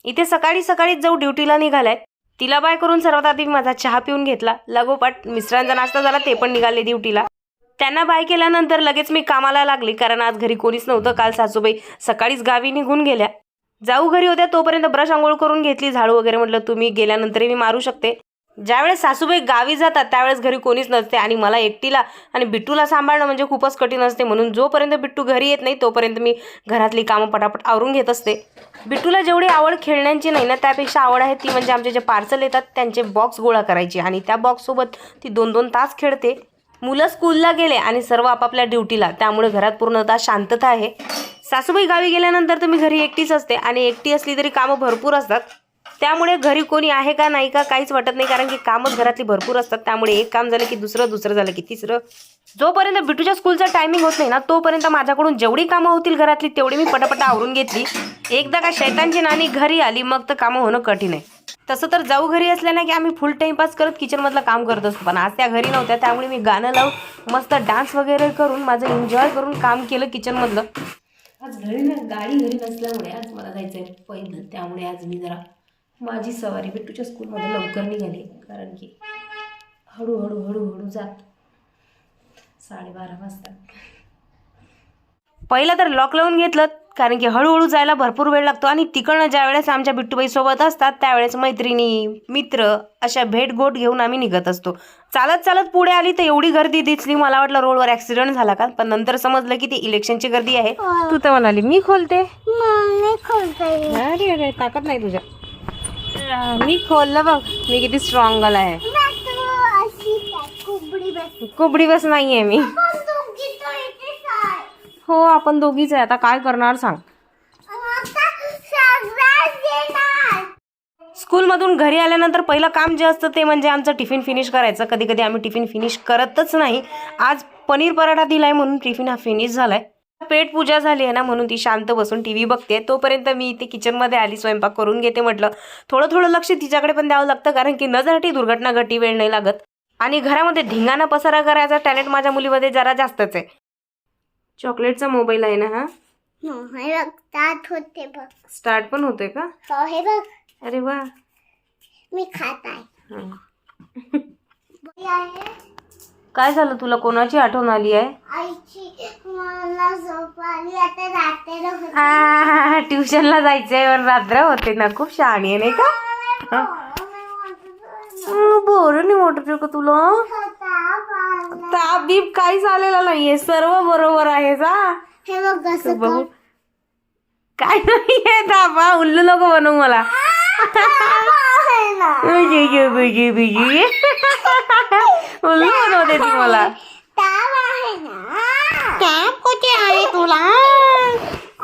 इथे सकाळी सकाळीच जाऊ ड्युटीला निघालाय. तिला बाय करून सर्वात आधी माझा चहा पिऊन घेतला. लगोपाठ मिस्टरांचा नाश्ता झाला, ते पण निघाले ड्युटीला. त्यांना बाय केल्यानंतर लगेच मी कामाला लागली, कारण आज घरी कोणीच नव्हतं. काल सासूबाई सकाळीच गावी निघून गेल्या. जाऊ घरी होत्या तोपर्यंत ब्रश आंघोळ करून घेतली, झाडू वगैरे. म्हटलं तुम्ही गेल्यानंतरही मी मारू शकते. ज्यावेळेस सासूबाई गावी जातात त्यावेळेस घरी कोणीच नसते आणि मला एकटीला आणि बिट्टूला सांभाळणं म्हणजे खूपच कठीण असते. म्हणून जोपर्यंत बिट्टू घरी येत नाही तोपर्यंत मी घरातली कामं पटापट आवरून घेत असते. बिट्टूला जेवढी आवड खेळण्यांची नाही ना, त्यापेक्षा आवड आहे ती म्हणजे आमचे जे पार्सल येतात त्यांचे बॉक्स गोळा करायची, आणि त्या बॉक्ससोबत ती 2-2 तास खेळते. मुलं स्कूलला गेले आणि सर्व आपापल्या ड्युटीला, त्यामुळे घरात पूर्णतः शांतता आहे. सासूबाई गावी गेल्यानंतर तर मी घरी एकटीच असते, आणि एकटी असली तरी कामं भरपूर असतात. त्यामुळे घरी कोणी आहे का नाही का काहीच वाटत नाही, कारण की कामच घरातली भरपूर असतात. त्यामुळे एक काम झालं की दुसरं, दुसरं झालं की तिसरं. जोपर्यंत बिट्टूच्या स्कूलचा टायमिंग होत नाही ना, तोपर्यंत माझ्याकडून जेवढी कामं होतील घरातली तेवढी मी पटापट आवरून घेतली. एकदा का शैतानची नानी घरी आली मग तर कामं होणं कठीण आहे. तसं तर जाऊ घरी असल्या ना की आम्ही फुल टाइमपास करत किचनमधलं काम करत असतो, पण आज त्या घरी नव्हत्या. त्यामुळे मी गाणं लावून मस्त डान्स वगैरे करून माझं एन्जॉय करून काम केलं किचनमधलं. आज घरी ना गाडी घरी नसल्यामुळे आज मला जायचं आहे पहिलं, त्यामुळे आज मी जरा माझी सवारी बिट्टूच्या स्कूलमध्ये लवकर निघाली, कारण की हळूहळू हळूहळू जात 12:30 वाजता. पहिलं तर लॉक लावून घेतलं, कारण की हळूहळू जायला भरपूर वेळ लागतो. आणि तिकडनं ज्या वेळेस आमच्या बिट्टूबाई सोबत असतात त्यावेळेस मैत्रिणी मित्र अशा भेटगोट घेऊन आम्ही निघत असतो. चालत चालत पुढे आली तर एवढी गर्दी दिसली, मला वाटलं रोडवर ॲक्सिडेंट झाला का, पण नंतर समजलं की ती इलेक्शनची गर्दी आहे. तू तर म्हणाली मी खोलते. अरे अरे ताकद नाही तुझ्या. मी खोललं बघ, मी किती स्ट्रॉंग आहे. कुबडी बस नाहीये मी. हो आपण दोघीच आहे, आता काय करणार सांग. स्कूलमधून घरी आल्यानंतर पहिलं काम जे असतं ते म्हणजे आमचं टिफिन फिनिश करायचं. कधी कधी आम्ही टिफिन फिनिश करतच नाही. आज पनीर पराठा दिलाय म्हणून टिफिन हा फिनिश झालाय. पेट पूजा झाली आहे ना, म्हणून ती शांत बसून टीव्ही बघते. तोपर्यंत मी इथे किचनमध्ये आली, स्वयंपाक करून घेते. म्हटलं थोडं थोडं लक्ष तिच्याकडे पण द्यावं लागतं, कारण की नजरटी दुर्घटना घटी वेळ नाही लागत. आणि घरामध्ये धिंगाणा पसारा करायचा टॅलेंट माझ्या मुलीमध्ये जरा जास्तच आहे. चॉकलेटचा मोबाईल आहे ना हा? स्टार्ट होते बघ. स्टार्ट पण होतोय का? हो हे बघ. अरे वा. मी खात आहे. काय झालं, तुला कोणाची आठवण आली आहे? आईची. मला झोप आली, आता रात्र होते. ट्युशनला जायचंय रात्र होते ना. खूप शहाणी आहे नाही का? बरं नाही वाटत का तुला? ताप बीप काहीच आलेला नाहीये, सर्व बरोबर आहे जा. हे बघ कसं बघू. काय नाहीये तापा, उल्लू नको बनवू मला. उल्लू बनवते ती मला. ताप आहे ना. ताप कुठे आहे तुला?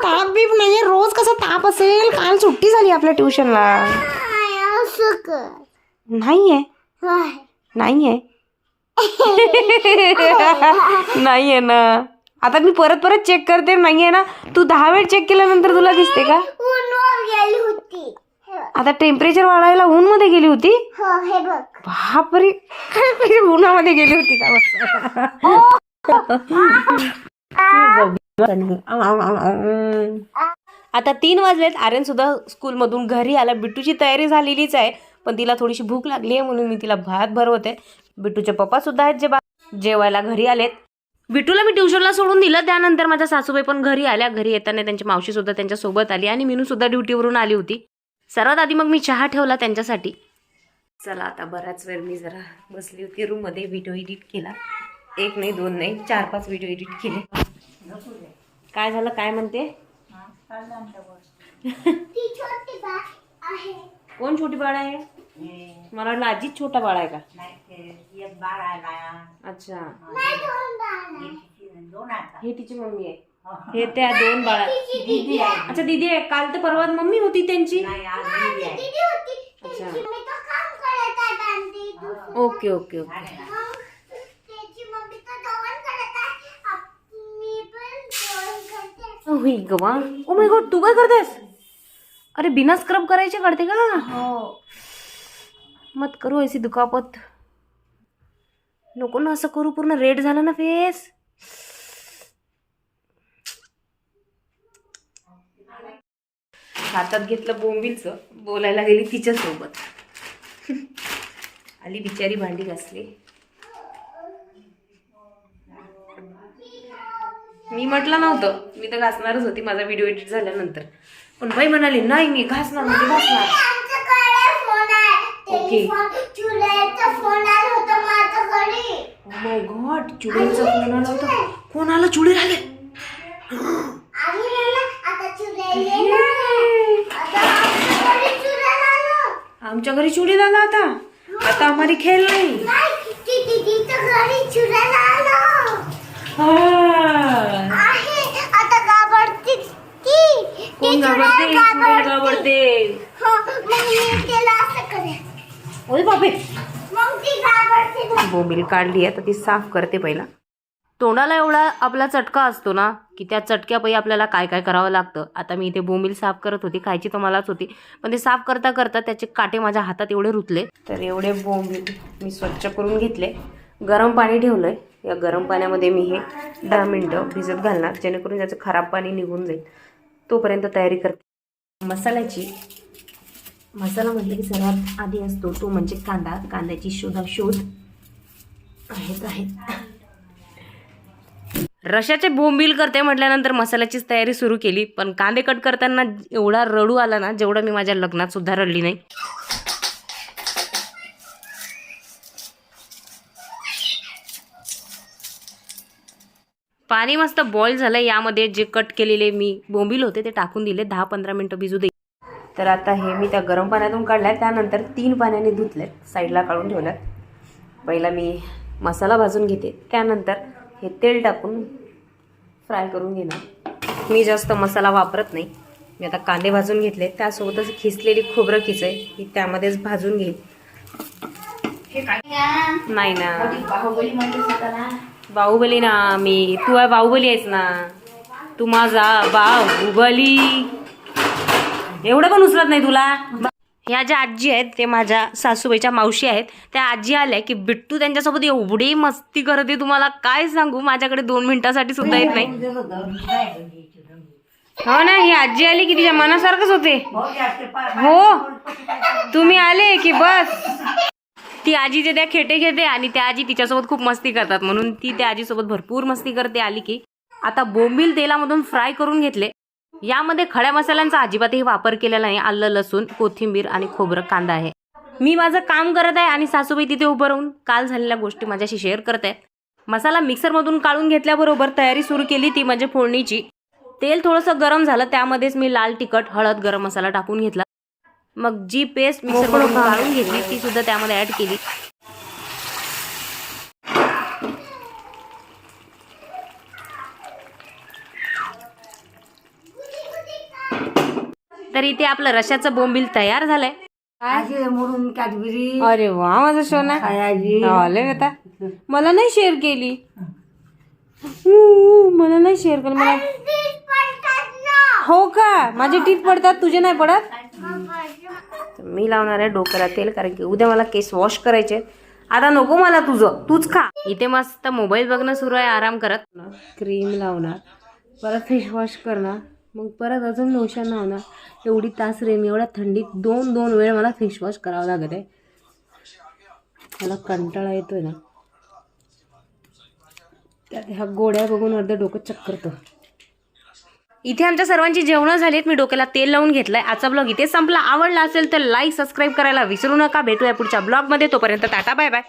ताप बीप नाहीये. रोज कसा ताप असेल? काल सुट्टी झाली आपल्या ट्युशनला. असं कर. नाहीये नाहीये नाहीये ना. आता मी परत परत चेक करते, नाहीये ना. तू 10 वेळ चेक केल्यानंतर तुला दिसते का? ऊनवर गेली होती. आता टेम्परेचर वाढायला ऊन मध्ये गेली होती? हो हे बघ. बापरे, उन्हामध्ये गेली होती का? आता 3 वाजलेत. आर्यन सुद्धा स्कूलमधून घरी आला. बिट्टूची तयारी झालेलीच आहे, पण तिला थोडीशी भूक लागली आहे म्हणून मी तिला भात भरवते. बिट्टूचे पप्पा सुद्धा आहेत जे जेवायला घरी आलेत. बिट्टूला मी ट्युशनला सोडून दिलं, त्यानंतर माझ्या सासूबाई पण घरी आल्या. घरी येताना त्यांची मावशी सुद्धा त्यांच्या सोबत आली, आणि मीनू सुद्धा ड्युटीवरून आली होती. सर्वात आधी मग मी चहा ठेवला त्यांच्यासाठी. चला आता बराच वेळ मी जरा बसली होती रूममध्ये, व्हिडिओ एडिट केला. 1 नाही 2 नाही 4-5 व्हिडिओ एडिट केले. काय झालं, काय म्हणते? कोण छोटी बाळ आहे? मला वाटलं आजीच छोटा बाळ आहे का? अच्छा, हे तिची मम्मी आहे. हे त्या 2 बाळा. अच्छा दीदी आहे. काल तर परवा मम्मी होती त्यांची. अच्छा ओके ओके ओके. गवा. ओ माय गॉड, तू काय करतेस? अरे बिना स्क्रब करायचे काढते का? हो. मत करू ऐसी दुखापत. नको ना असं करू, पूर्ण रेड झाला ना फेस. हातात घेतलं बोंबीलचं, बोलायला गेली तिच्यासोबत. आली बिचारी भांडी घासली. मी म्हटलं नव्हतं, मी तर घासणारच होती माझा व्हिडिओ एडिट झाल्यानंतर, पण बाई म्हणाली नाही मी घासणार म्हणजे घासणार. ओके. ओ माय गॉड, चुडेचा फोन आला होता. कोणाला चुडे राहिले? आमच्या घरी चुडी झाला आता. आता आम्हाला खेळ नाही. कोण घाबरते? चुडेल घाबरते. ओय बापे, बोंबील काढली आता ती साफ करते. पहिला तोंडाला एवढा आपला चटका असतो ना की त्या चटक्यापायी आपल्याला काय काय करावं लागतं. आता मी इथे बोंबील साफ करत होती, खायची तर मलाच होती, पण ते साफ करता करता त्याचे काटे माझ्या हातात एवढे रुतले. तर एवढे बोंबील मी स्वच्छ करून घेतले. गरम पाणी ठेवलंय. या गरम पाण्यामध्ये मी हे 10 मिनिटं भिजत घालणार, जेणेकरून त्याचं खराब पाणी निघून जाईल. तोपर्यंत तयारी करते मसाल्याची. मसाला म्हटलं की सर्वात आधी असतो तो म्हणजे कांदा. कांद्याची शोधाशोध आहेत. रशाचे बोंबील करते म्हटल्यानंतर मसाल्याचीच तयारी सुरू केली, पण कांदे कट करताना एवढा रडू आला ना जेवढा मी माझ्या लग्नात सुद्धा रडली नाही. पाणी मस्त बॉईल झालं. यामध्ये जे कट केलेले मी बोंबील होते ते टाकून दिले. 10-15 मिनिटं भिजू दे. तर आता हे मी त्या गरम पाण्यातून काढल्या, त्यानंतर 3 पाण्याने धुतले, साईडला काढून ठेवल्यात. पहिला मी मसाला भाजून घेते, त्यानंतर हे तेल टाकून फ्राय करून घेणार. मी जास्त मसाला वापरत नाही. मी आता कांदे भाजून घेतले, त्यासोबतच खिसलेली खोबरं खिचय ही त्यामध्येच भाजून घेईल. नाही ना, बाहुबली ना मी. तू आहे बाहुबली आहेस ना, तू माझा बाहुबली. एवढं पण उचलत नाही तुला. ह्या ज्या आजी आहेत ते माझ्या सासूबाईच्या मावशी आहेत. त्या आजी आल्या की बिट्टू त्यांच्यासोबत एवढी मस्ती करते, तुम्हाला काय सांगू. माझ्याकडे 2 मिनिटासाठी सुद्धा येत नाही. हो ना, ही आजी आली की तिच्या मनासारखंच होते. हो, तुम्ही आले की बस. ती आजीचे त्या खेटे घेते आणि त्या आजी तिच्यासोबत खूप मस्ती करतात, म्हणून ती त्या आजीसोबत भरपूर मस्ती करते. आली की आता बोंबील तेलामधून फ्राय करून घेतले. यामध्ये खड्या मसाल्यांचा अजिबातही वापर केलेला नाही. आलं, लसूण, कोथिंबीर आणि खोबरं, कांदा आहे. मी माझं काम करत आहे आणि सासूबाई तिथे उभं राहून काल झालेल्या गोष्टी माझ्याशी शेअर करत आहेत. मसाला मिक्सरमधून काढून घेतल्याबरोबर तयारी सुरू केली ती म्हणजे फोडणीची. तेल थोडंसं गरम झालं, त्यामध्येच मी लाल तिखट, हळद, गरम मसाला टाकून घेतला. मग जी पेस्ट मिक्सरमधून काढून घेतली ती सुद्धा त्यामध्ये ऍड केली. तर इथे आपलं रशाचं बोंबील तयार झालंय. अरे वा माझा सोना, आले आता. मला नाही शेअर केली. मला नाही शेअर केली. मला हो का, माझे टीथ पडतात, तुझे नाही पडत. मी लावणार आहे डोक्याला तेल, कारण की उद्या मला केस वॉश करायचे. आता नको मला तुझं, तूच खा. इथे मस्त मोबाईल बघणं सुरू आहे आराम करत. क्रीम लावणार, परत फेस वॉश करणार, मग परत अजून लोशन लावणार. एवढी तास रे मी एवढ्या थंडीत 2 वेळ मला फेस वॉश करावं लागत आहे. मला कंटाळा येतोय ना, त्यात ह्या गोड्या बघून अर्ध डोकं चक्करतं. इथे आमच्या सर्वांची जेवणं झालीत. मी डोक्याला तेल लावून घेतलंय. आजचा ब्लॉग इथे संपला. आवडला असेल तर लाईक, सबस्क्राईब करायला विसरू नका. भेटूया पुढच्या ब्लॉगमध्ये. तोपर्यंत टाटा, बाय बाय.